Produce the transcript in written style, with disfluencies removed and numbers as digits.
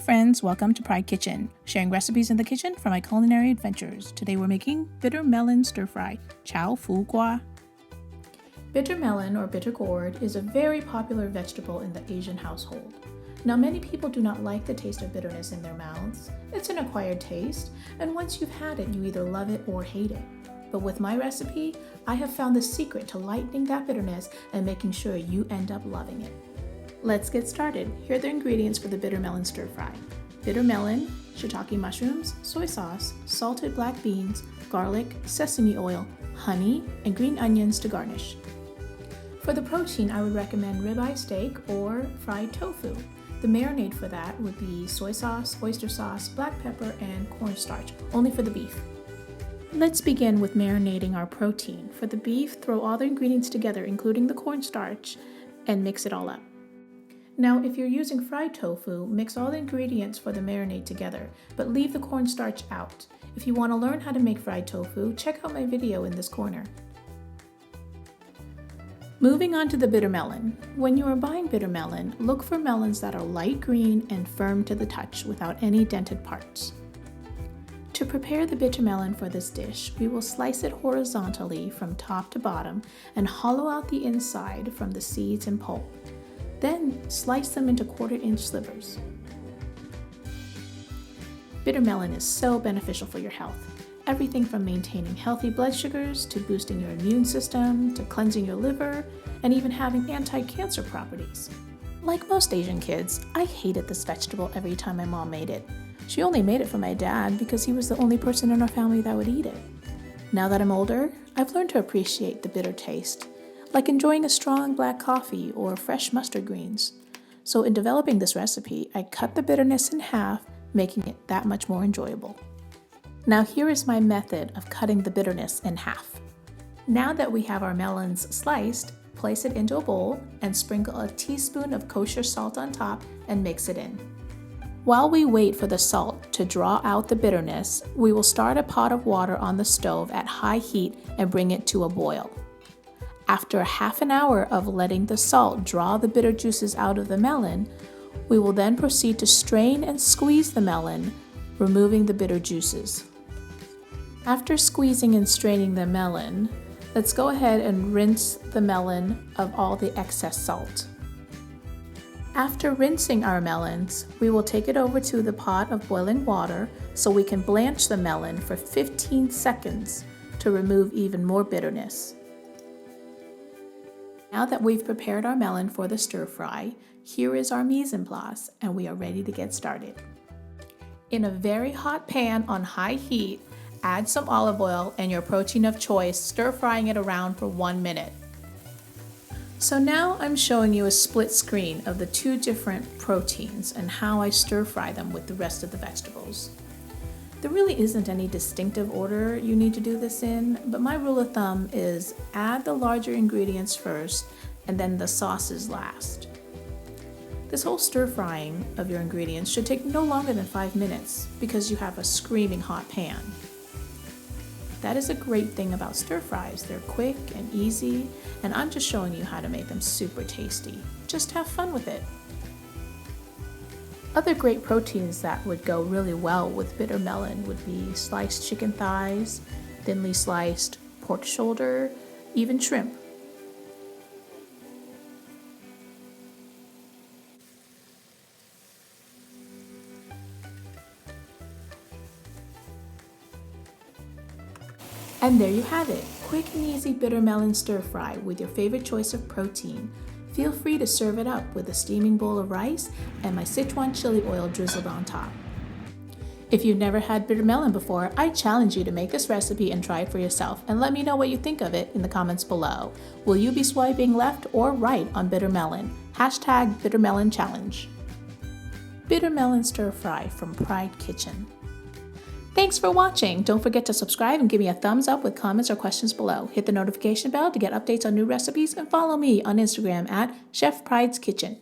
friends, welcome to Pride Kitchen, sharing recipes in the kitchen for my culinary adventures. Today we're making bitter melon stir fry, chow fu gua. Bitter melon or bitter gourd is a very popular vegetable in the Asian household. Now many people do not like the taste of bitterness in their mouths. It's an acquired taste, and once you've had it, you either love it or hate it. But with my recipe, I have found the secret to lightening that bitterness and making sure you end up loving it. Let's get started. Here are the ingredients for the bitter melon stir fry. Bitter melon, shiitake mushrooms, soy sauce, salted black beans, garlic, sesame oil, honey, and green onions to garnish. For the protein, I would recommend ribeye steak or fried tofu. The marinade for that would be soy sauce, oyster sauce, black pepper, and cornstarch, only for the beef. Let's begin with marinating our protein. For the beef, throw all the ingredients together, including the cornstarch, and mix it all up. Now, if you're using fried tofu, mix all the ingredients for the marinade together, but leave the cornstarch out. If you want to learn how to make fried tofu, check out my video in this corner. Moving on to the bitter melon. When you are buying bitter melon, look for melons that are light green and firm to the touch without any dented parts. To prepare the bitter melon for this dish, we will slice it horizontally from top to bottom and hollow out the inside from the seeds and pulp. Then slice them into 1/4 inch slivers. Bitter melon is so beneficial for your health. Everything from maintaining healthy blood sugars to boosting your immune system to cleansing your liver and even having anti-cancer properties. Like most Asian kids, I hated this vegetable every time my mom made it. She only made it for my dad because he was the only person in our family that would eat it. Now that I'm older, I've learned to appreciate the bitter taste, like enjoying a strong black coffee or fresh mustard greens. So in developing this recipe, I cut the bitterness in half, making it that much more enjoyable. Now here is my method of cutting the bitterness in half. Now that we have our melons sliced, place it into a bowl and sprinkle a teaspoon of kosher salt on top and mix it in. While we wait for the salt to draw out the bitterness, we will start a pot of water on the stove at high heat and bring it to a boil. After half an hour of letting the salt draw the bitter juices out of the melon, we will then proceed to strain and squeeze the melon, removing the bitter juices. After squeezing and straining the melon, let's go ahead and rinse the melon of all the excess salt. After rinsing our melons, we will take it over to the pot of boiling water so we can blanch the melon for 15 seconds to remove even more bitterness. Now that we've prepared our melon for the stir fry, here is our mise en place and we are ready to get started. In a very hot pan on high heat, add some olive oil and your protein of choice, stir frying it around for 1 minute. So now I'm showing you a split screen of the 2 different proteins and how I stir fry them with the rest of the vegetables. There really isn't any distinctive order you need to do this in, but my rule of thumb is add the larger ingredients first and then the sauces last. This whole stir frying of your ingredients should take no longer than 5 minutes because you have a screaming hot pan. That is a great thing about stir fries. They're quick and easy, and I'm just showing you how to make them super tasty. Just have fun with it. Other great proteins that would go really well with bitter melon would be sliced chicken thighs, thinly sliced pork shoulder, even shrimp. And there you have it, quick and easy bitter melon stir fry with your favorite choice of protein. Feel free to serve it up with a steaming bowl of rice and my Sichuan chili oil drizzled on top. If you've never had bitter melon before, I challenge you to make this recipe and try it for yourself and let me know what you think of it in the comments below. Will you be swiping left or right on bitter melon? Hashtag Bitter Melon Challenge. Bitter melon stir fry from Pride Kitchen. Thanks for watching. Don't forget to subscribe and give me a thumbs up with comments or questions below. Hit the notification bell to get updates on new recipes and follow me on Instagram at Chef Pride's Kitchen.